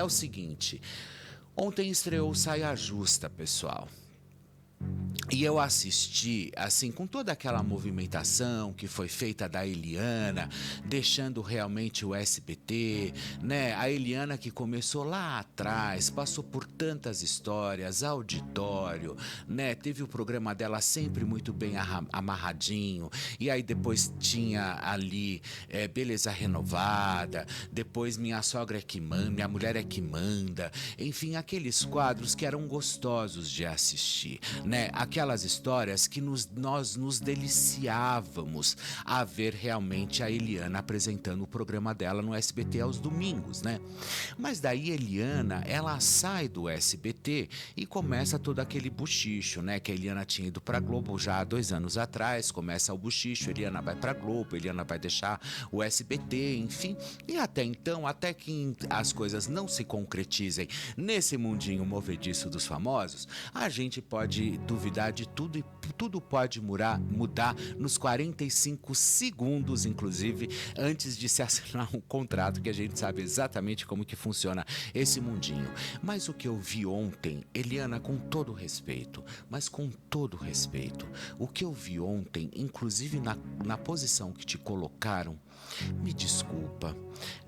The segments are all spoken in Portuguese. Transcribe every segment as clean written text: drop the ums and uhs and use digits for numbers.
é o seguinte, ontem estreou Saia Justa, pessoal. E eu assisti, assim, com toda aquela movimentação que foi feita da Eliana, deixando realmente o SBT, né? A Eliana que começou lá atrás, passou por tantas histórias, auditório, né? Teve o programa dela sempre muito bem amarradinho. E aí depois tinha ali Beleza Renovada, depois Minha Sogra é que manda, Minha Mulher é que manda. Enfim, aqueles quadros que eram gostosos de assistir, né? Aquelas histórias que nós nos deliciávamos a ver realmente a Eliana apresentando o programa dela no SBT aos domingos, né? Mas daí Eliana, ela sai do SBT e começa todo aquele buchicho, né? Que a Eliana tinha ido pra Globo já há 2 anos atrás, começa o buchicho, Eliana vai pra Globo, Eliana vai deixar o SBT, enfim. E até então, até que as coisas não se concretizem nesse mundinho movediço dos famosos, a gente pode duvidar de tudo e tudo pode mudar nos 45 segundos, inclusive, antes de se assinar um contrato, que a gente sabe exatamente como que funciona esse mundinho. Mas o que eu vi ontem, Eliana, com todo respeito, mas com todo respeito, o que eu vi ontem, inclusive na posição que te colocaram, me desculpa,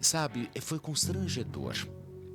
sabe, foi constrangedor.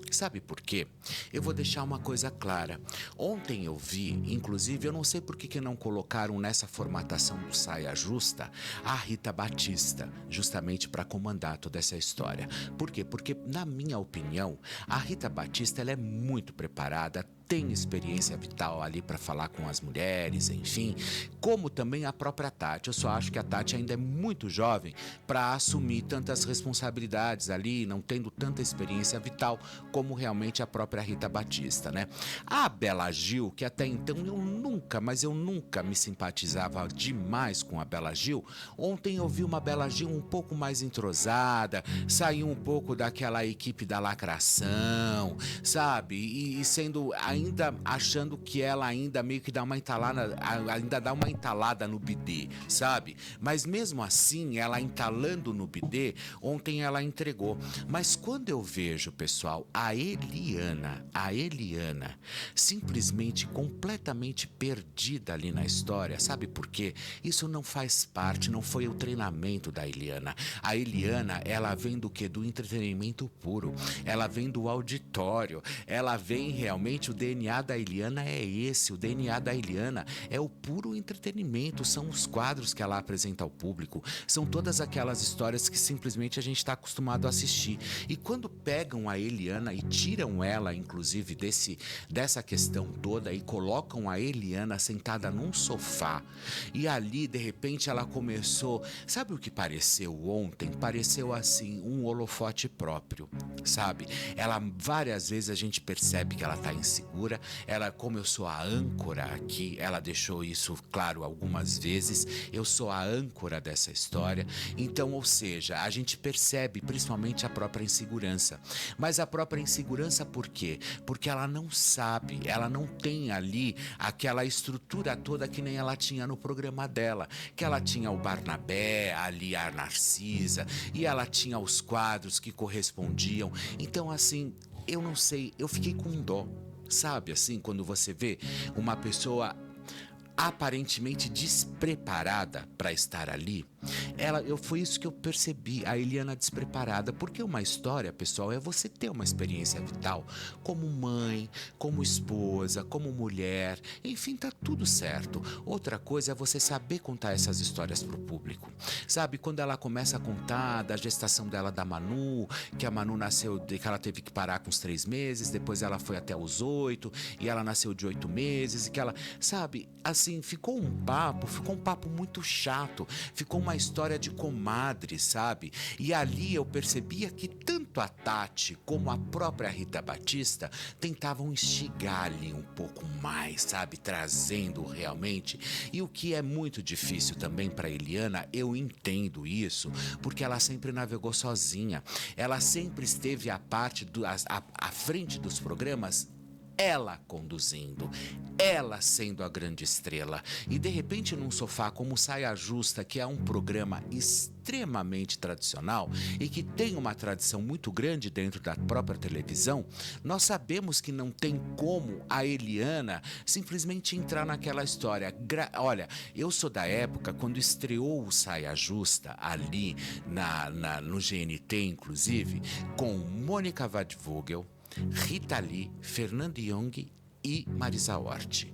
Sabe por quê? Eu vou deixar uma coisa clara. Ontem eu vi, inclusive, eu não sei por que não colocaram nessa formatação do Saia Justa a Rita Batista, justamente para comandar toda essa história. Por quê? Porque, na minha opinião, a Rita Batista ela é muito preparada, tem experiência vital ali para falar com as mulheres, enfim, como também a própria Tati. Eu só acho que a Tati ainda é muito jovem para assumir tantas responsabilidades ali, não tendo tanta experiência vital como realmente a própria Rita Batista, né? A Bela Gil, que até então eu nunca me simpatizava demais com a Bela Gil, ontem eu vi uma Bela Gil um pouco mais entrosada, saiu um pouco daquela equipe da lacração, sabe? E sendo ainda achando que ela ainda meio que dá uma entalada no bidê, sabe? Mas mesmo assim, ela entalando no bidê, ontem ela entregou. Mas quando eu vejo, pessoal, a Eliana, simplesmente completamente perdida ali na história, sabe por quê? Isso não faz parte, não foi o treinamento da Eliana. A Eliana, ela vem do quê? Do entretenimento puro, ela vem do auditório, ela vem realmente, o DNA da Eliana é esse, o DNA da Eliana é o puro entretenimento, são os quadros que ela apresenta ao público, são todas aquelas histórias que simplesmente a gente está acostumado a assistir. E quando pegam a Eliana e tiram ela, inclusive, dessa questão toda e colocam a Eliana sentada num sofá, e ali, de repente, ela começou... Sabe o que pareceu ontem? Pareceu, assim, um holofote próprio, sabe? Ela, várias vezes, a gente percebe que ela tá insegura. Ela, como eu sou a âncora aqui, ela deixou isso claro algumas vezes. Eu sou a âncora dessa história. Então, ou seja, a gente percebe principalmente a própria insegurança. Mas a própria insegurança por quê? Porque ela não sabe, ela não tem ali aquela estrutura toda que nem ela tinha no programa dela. Que ela tinha o Barnabé, ali a Narcisa, e ela tinha os quadros que correspondiam. Então, assim, eu não sei, eu fiquei com dó. Sabe, assim, quando você vê uma pessoa aparentemente despreparada para estar ali, foi isso que eu percebi, a Eliana despreparada, porque uma história, pessoal, é você ter uma experiência vital, como mãe, como esposa, como mulher, enfim, tá tudo certo. Outra coisa é você saber contar essas histórias pro público, sabe, quando ela começa a contar da gestação dela da Manu, que a Manu nasceu, que ela teve que parar com os 3 meses, depois ela foi até os 8, e ela nasceu de 8 meses, e que ela, sabe, assim, ficou um papo muito chato, ficou uma história de comadre, sabe? E ali eu percebia que tanto a Tati como a própria Rita Batista tentavam instigar ali um pouco mais, sabe? Trazendo realmente. E o que é muito difícil também para Eliana, eu entendo isso, porque ela sempre navegou sozinha. Ela sempre esteve à frente dos programas ela conduzindo, ela sendo a grande estrela. E de repente num sofá como Saia Justa, que é um programa extremamente tradicional e que tem uma tradição muito grande dentro da própria televisão, nós sabemos que não tem como a Eliana simplesmente entrar naquela história. Olha, eu sou da época quando estreou o Saia Justa ali no GNT, inclusive, com Mônica Waldvogel, Rita Lee, Fernando Young e Marisa Hort.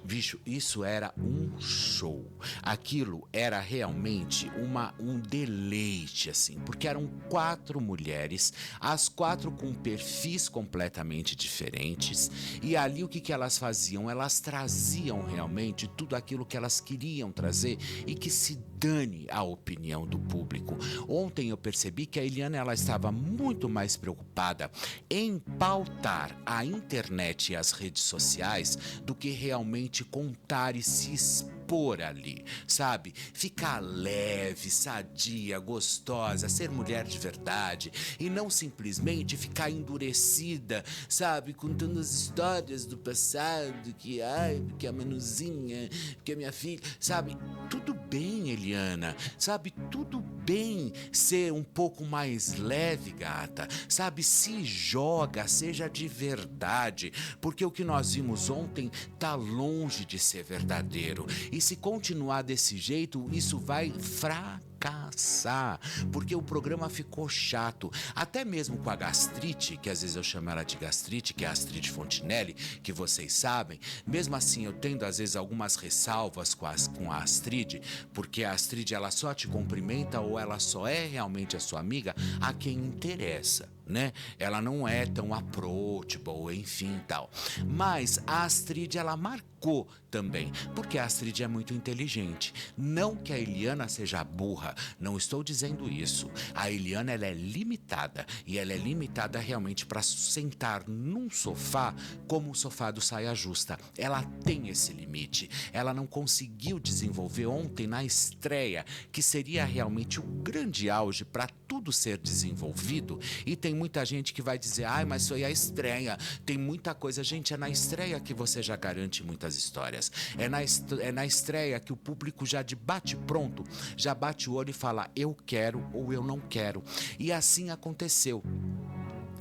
Bicho, isso era um show. Aquilo era realmente um deleite, assim, porque eram 4 mulheres, as 4 com perfis completamente diferentes, e ali o que elas faziam? Elas traziam realmente tudo aquilo que elas queriam trazer e que se dane a opinião do público. Ontem eu percebi que a Eliana ela estava muito mais preocupada em pautar a internet e as redes sociais do que realmente contar e se expor ali, sabe? Ficar leve, sadia, gostosa, ser mulher de verdade e não simplesmente ficar endurecida, sabe? Contando as histórias do passado, que a Manuzinha, que a minha filha, sabe? Tudo bem, Eliana, sabe? Tudo bem ser um pouco mais leve, gata, sabe? Se joga, seja de verdade, porque o que nós vimos ontem tá longe de ser verdadeiro. E se continuar desse jeito, isso vai fracassar, porque o programa ficou chato, até mesmo com a gastrite, que às vezes eu chamo ela de gastrite, que é a Astrid Fontinelli, que vocês sabem. Mesmo assim, eu tendo às vezes algumas ressalvas com a Astrid, porque a Astrid ela só te cumprimenta ou ela só é realmente a sua amiga a quem interessa, né? Ela não é tão approachable, enfim, tal. Mas a Astrid ela marcou também, porque a Astrid é muito inteligente. Não que a Eliana seja burra, não estou dizendo isso. A Eliana ela é limitada e ela é limitada realmente para sentar num sofá como o sofá do Saia Justa. Ela tem esse limite. Ela não conseguiu desenvolver ontem na estreia, que seria realmente o grande auge para tudo ser desenvolvido. E tem muita gente que vai dizer, mas foi a estreia, tem muita coisa. Gente, é na estreia que você já garante muitas histórias. É na estreia que o público já de bate pronto, já bate o olho e fala, eu quero ou eu não quero. E assim aconteceu.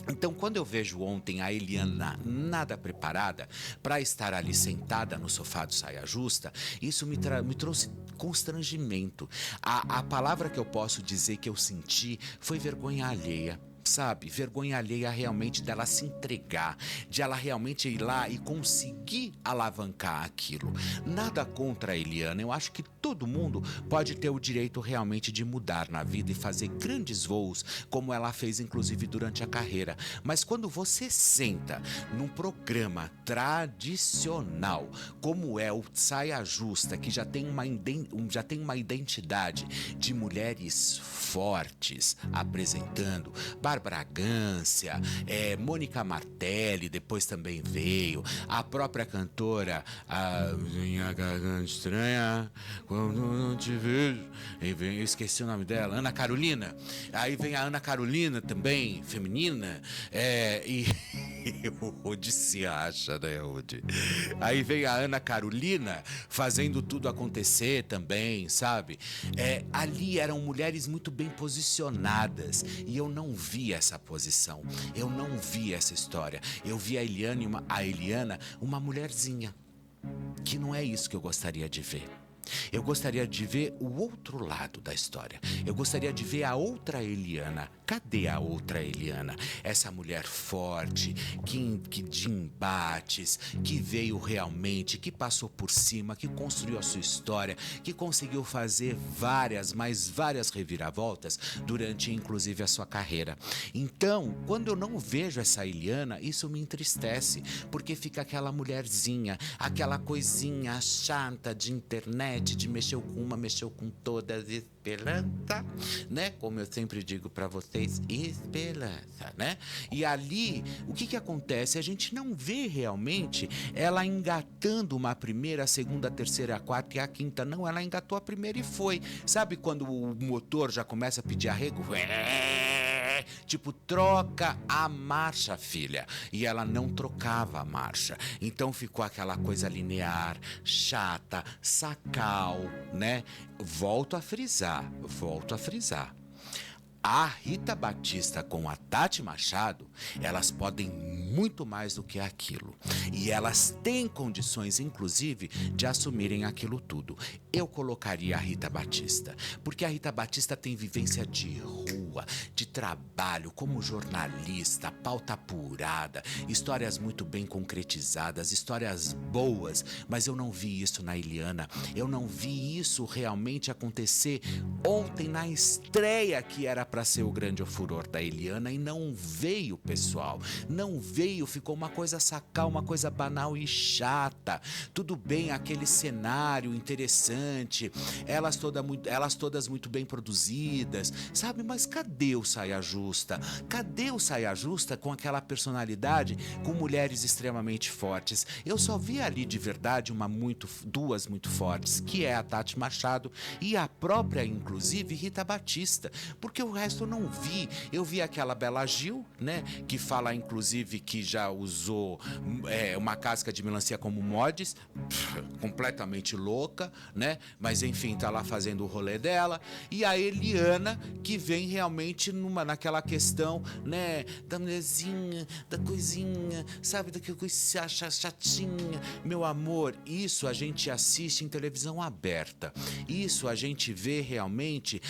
Então, quando eu vejo ontem a Eliana nada preparada para estar ali sentada no sofá do Saia Justa, isso me trouxe constrangimento. A palavra que eu posso dizer que eu senti foi vergonha alheia. Sabe, vergonha alheia realmente dela se entregar, de ela realmente ir lá e conseguir alavancar aquilo. Nada contra a Eliana, eu acho que todo mundo pode ter o direito realmente de mudar na vida e fazer grandes voos, como ela fez inclusive durante a carreira. Mas quando você senta num programa tradicional, como é o Saia Justa, que já tem uma identidade de mulheres fortes apresentando, Bárbara Gância, Mônica Martelli, depois também veio, a própria cantora, a Minha Garganta Estranha, quando não te vejo, eu esqueci o nome dela, Ana Carolina, aí vem a Ana Carolina também, feminina, e o Rodi se acha, né, Rodi? Aí vem a Ana Carolina fazendo tudo acontecer também, sabe? Ali eram mulheres muito bem posicionadas e eu não vi essa posição, eu não vi essa história. Eu vi a Eliana, uma mulherzinha, que não é isso que eu gostaria de ver. Eu gostaria de ver o outro lado da história. Eu gostaria de ver a outra Eliana. Cadê a outra Eliana? Essa mulher forte, que de embates, que veio realmente, que passou por cima, que construiu a sua história, que conseguiu fazer várias reviravoltas durante inclusive a sua carreira. Então, quando eu não vejo essa Eliana, isso me entristece, porque fica aquela mulherzinha, aquela coisinha chata de internet, de mexeu com uma, mexeu com todas, esperança, né? Como eu sempre digo pra vocês, esperança, né? E ali, o que acontece? A gente não vê realmente ela engatando uma primeira, a segunda, a terceira, a quarta e a quinta. Não, ela engatou a primeira e foi. Sabe quando o motor já começa a pedir arrego? Tipo, troca a marcha, filha. E ela não trocava a marcha. Então ficou aquela coisa linear, chata, sacal, né? Volto a frisar, volto a frisar. A Rita Batista com a Tati Machado, elas podem muito mais do que aquilo. E elas têm condições, inclusive, de assumirem aquilo tudo. Eu colocaria a Rita Batista, porque a Rita Batista tem vivência de rua, de trabalho, como jornalista, pauta apurada, histórias muito bem concretizadas, histórias boas, mas eu não vi isso na Eliana. Eu não vi isso realmente acontecer ontem na estreia que era para ser o grande furor da Eliana e não veio, pessoal. Não veio, ficou uma coisa sacal, uma coisa banal e chata. Tudo bem, aquele cenário interessante, elas todas muito bem produzidas, sabe? Mas cadê o Saia Justa? Cadê o Saia Justa com aquela personalidade, com mulheres extremamente fortes? Eu só vi ali de verdade duas muito fortes, que é a Tati Machado e a própria, inclusive, Rita Batista, porque o resto eu não vi. Eu vi aquela Bela Gil, né, que fala inclusive que já usou uma casca de melancia como mods, completamente louca, né, mas enfim, tá lá fazendo o rolê dela. E a Eliana, que vem realmente naquela questão, né, da mulherzinha, da coisinha, sabe, daquela coisa chatinha. Meu amor, isso a gente assiste em televisão aberta. Isso a gente vê realmente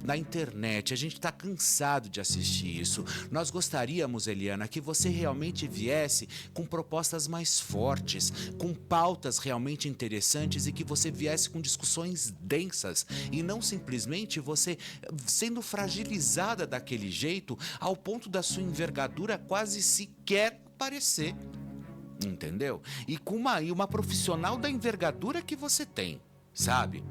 na internet. A gente está cansado de assistir isso. Nós gostaríamos, Eliana, que você realmente viesse com propostas mais fortes, com pautas realmente interessantes e que você viesse com discussões densas e não simplesmente você sendo fragilizada daquele jeito ao ponto da sua envergadura quase sequer aparecer. Entendeu? E com uma profissional da envergadura que você tem, sabe?